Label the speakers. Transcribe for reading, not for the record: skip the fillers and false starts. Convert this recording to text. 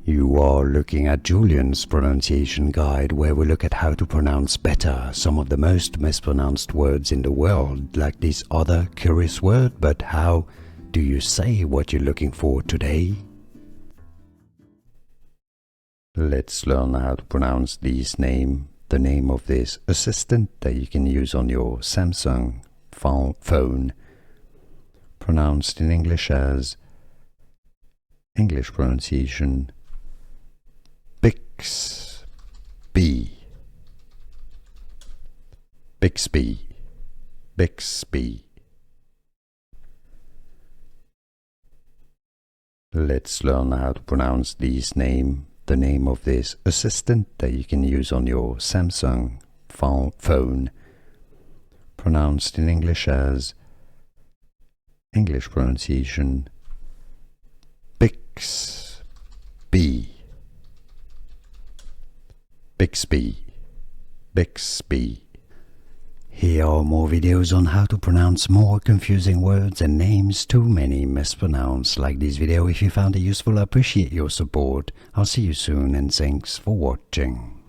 Speaker 1: You are looking at Julian's pronunciation guide, where we look at how to pronounce better some of the most mispronounced words in the world, like this other curious word. But how do you say what you're looking for today? Let's learn how to pronounce this name, the name of this assistant that you can use on your Samsung phone, pronounced in English as English pronunciation Bixbyv. Bixbyv. Bixbyv. Let's learn how to pronounce this name, the name of this assistant that you can use on your Samsung phone, pronounced in English as English pronunciation Bixbyv. Bixbyv. Bixbyv. Here are more videos on how to pronounce more confusing words and names too many mispronounced. Like this video if you found it useful. I appreciate your support. I'll see you soon and thanks for watching.